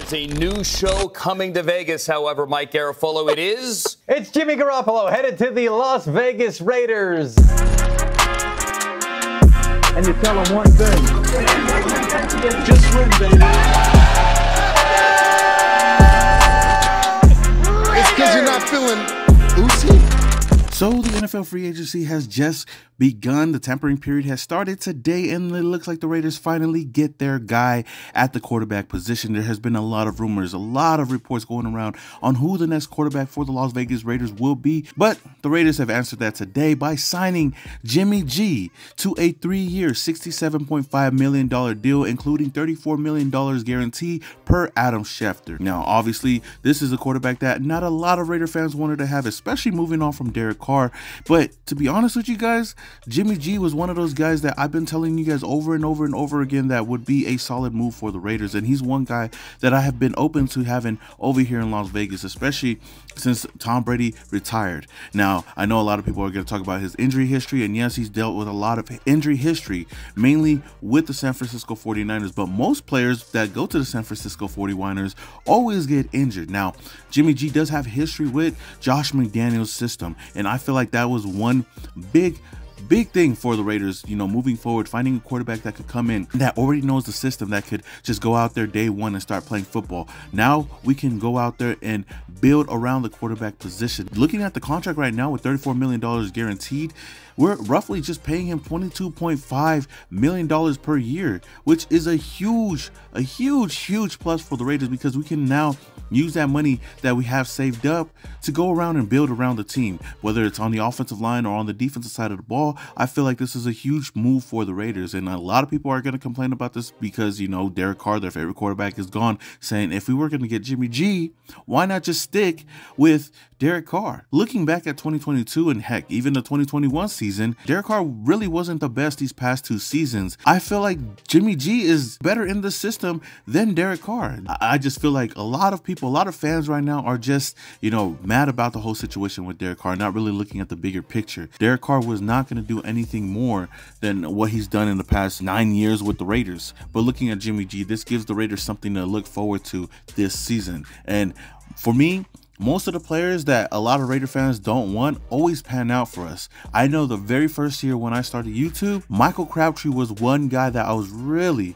There's a new show coming to Vegas, however, Mike Garoppolo, it is... It's Jimmy Garoppolo headed to the Las Vegas Raiders. And you tell them one thing. Just win, baby. It's because you're not feeling Uzi. So the NFL free agency has just begun. The tampering period has started today, and it looks like the Raiders finally get their guy at the quarterback position. There has been a lot of rumors, a lot of reports going around on who the next quarterback for the Las Vegas Raiders will be, but the Raiders have answered that today by signing Jimmy G to a 3-year, $67.5 million deal, including $34 million guaranteed per Adam Schefter. Now, obviously, this is a quarterback that not a lot of Raider fans wanted to have, especially moving on from Derek Carr. But to be honest with you guys, Jimmy G was one of those guys that I've been telling you guys over and over and over again that would be a solid move for the Raiders, and he's one guy that I have been open to having over here in Las Vegas, especially since Tom Brady retired. Now, I know a lot of people are going to talk about his injury history, and yes, he's dealt with a lot of injury history, mainly with the San Francisco 49ers, but most players that go to the San Francisco 49ers always get injured. Now, Jimmy G does have history with Josh McDaniels' system, and I feel like that was one big thing for the Raiders, you know, moving forward, finding a quarterback that could come in that already knows the system, that could just go out there day one and start playing football. Now we can go out there and build around the quarterback position. Looking at the contract right now with $34 million guaranteed, we're roughly just paying him $22.5 million per year, which is a huge plus for the Raiders, because we can now use that money that we have saved up to go around and build around the team, whether it's on the offensive line or on the defensive side of the ball. I feel like this is a huge move for the Raiders, and a lot of people are going to complain about this because, you know, Derek Carr, their favorite quarterback, is gone, saying if we were going to get Jimmy G, why not just stick with Derek Carr? Looking back at 2022 and heck, even the 2021 season, Derek Carr really wasn't the best these past 2 seasons. I feel like Jimmy G is better in the system than Derek Carr. I just feel like a lot of people, a lot of fans right now are just, you know, mad about the whole situation with Derek Carr, not really looking at the bigger picture. Derek Carr was not going to do anything more than what he's done in the past 9 years with the Raiders. But looking at Jimmy G, this gives the Raiders something to look forward to this season. And for me, most of the players that a lot of Raider fans don't want always pan out for us. I know the very first year when I started YouTube, Michael Crabtree was one guy that I was really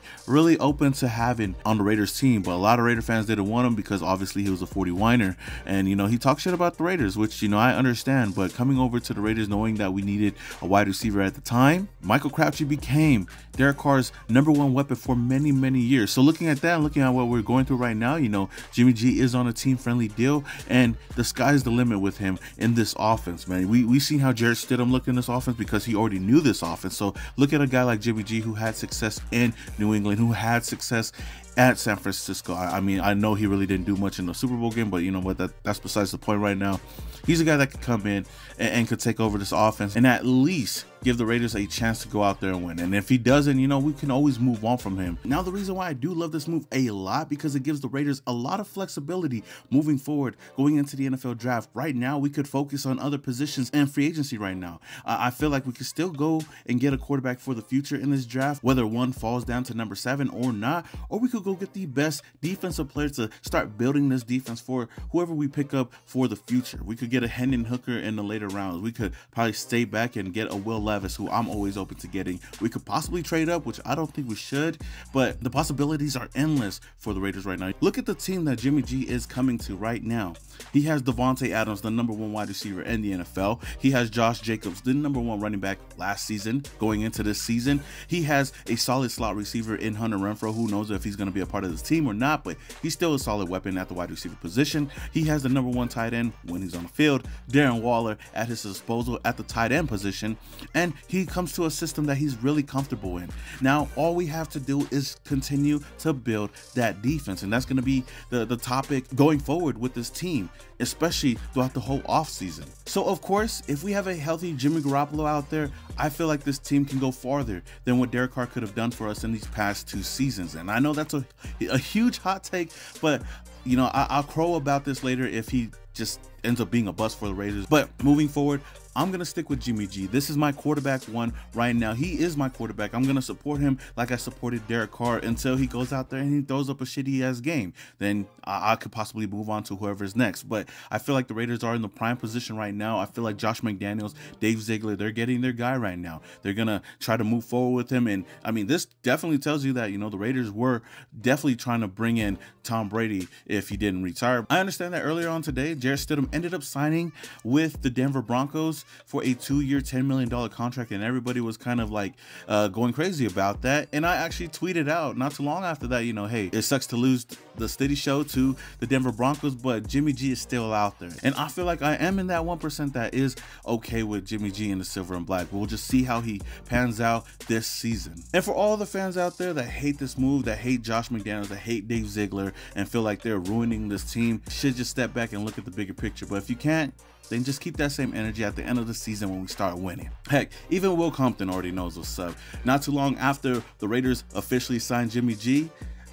open to having on the Raiders team, but a lot of Raider fans didn't want him because obviously he was a 40-whiner, and you know, he talked shit about the Raiders, which, you know, I understand. But coming over to the Raiders, knowing that we needed a wide receiver at the time, Michael Crabtree became Derek Carr's #1 weapon for many years. So looking at that and looking at what we're going through right now, you know, Jimmy G is on a team-friendly deal, and the sky's the limit with him in this offense, man. We seen how Jarrett Stidham looked in this offense because he already knew this offense. So look at a guy like Jimmy G, who had success in New England, who had success at San Francisco. I mean, I know he really didn't do much in the Super Bowl game, but you know what, that's besides the point right now. He's a guy that could come in and could take over this offense and at least give the Raiders a chance to go out there and win. And if he doesn't, you know, we can always move on from him. Now, the reason why I do love this move a lot, because it gives the Raiders a lot of flexibility moving forward, going into the NFL draft. Right now, we could focus on other positions and free agency right now. I feel like we could still go and get a quarterback for the future in this draft, whether one falls down to number 7 or not, or we could go get the best defensive players to start building this defense for whoever we pick up for the future. We could get a Hendon Hooker in the later rounds. We could probably stay back and get a Will Levis, who I'm always open to getting. We could possibly trade up, which I don't think we should, but the possibilities are endless for the Raiders right now. Look at the team that Jimmy G is coming to right now. He has Devontae Adams, the #1 wide receiver in the NFL. He has Josh Jacobs, the #1 running back last season, going into this season. He has a solid slot receiver in Hunter Renfrow, who knows if he's going to be a part of this team or not, but he's still a solid weapon at the wide receiver position. He has the #1 tight end when he's on the field, Darren Waller, at his disposal at the tight end position, and he comes to a system that he's really comfortable in. Now, all we have to do is continue to build that defense, and that's going to be the topic going forward with this team, especially throughout the whole offseason. So, of course, if we have a healthy Jimmy Garoppolo out there, I feel like this team can go farther than what Derek Carr could have done for us in these past 2 seasons. And I know that's a huge hot take, but you know, I'll crow about this later if he just ends up being a bust for the Raiders. But moving forward, I'm going to stick with Jimmy G. This is my quarterback one right now. He is my quarterback. I'm going to support him like I supported Derek Carr until he goes out there and he throws up a shitty-ass game. Then I could possibly move on to whoever's next. But I feel like the Raiders are in the prime position right now. I feel like Josh McDaniels, Dave Ziegler, they're getting their guy right now. They're going to try to move forward with him. And, I mean, this definitely tells you that, you know, the Raiders were definitely trying to bring in Tom Brady if he didn't retire. I understand that earlier on today, Jarrett Stidham ended up signing with the Denver Broncos for a 2-year, $10 million contract, and everybody was kind of like going crazy about that. And I actually tweeted out not too long after that, you know, hey, it sucks to lose the Stiddy Show to the Denver Broncos, but Jimmy G is still out there. And I feel like I am in that 1% that is okay with Jimmy G in the silver and black. We'll just see how he pans out this season. And for all the fans out there that hate this move, that hate Josh McDaniels, that hate Dave Ziegler, and feel like they're ruining this team, should just step back and look at the bigger picture. But if you can't, then just keep that same energy at the end of the season when we start winning. Heck, even Will Compton already knows what's up. Not too long after the Raiders officially signed Jimmy G,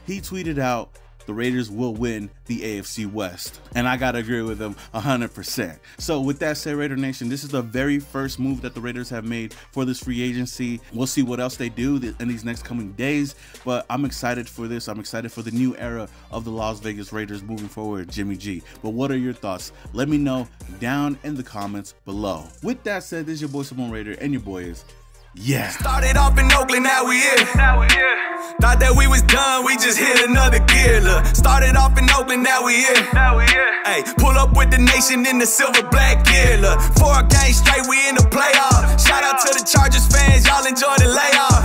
he tweeted out, the Raiders will win the AFC West. And I gotta agree with him 100%. So with that said, Raider Nation, this is the very first move that the Raiders have made for this free agency. We'll see what else they do in these next coming days, but I'm excited for this. I'm excited for the new era of the Las Vegas Raiders moving forward, Jimmy G. But what are your thoughts? Let me know down in the comments below. With that said, this is your boy Simone Raider, and your boy is Started off in Oakland, now we here. Thought that we was done, we just hit another gear. Look, started off in Oakland, now we here. Hey, pull up with the nation in the silver black gear. Look, 4 games straight, we in the playoff. Shout out to the Chargers fans, y'all enjoy the layoff.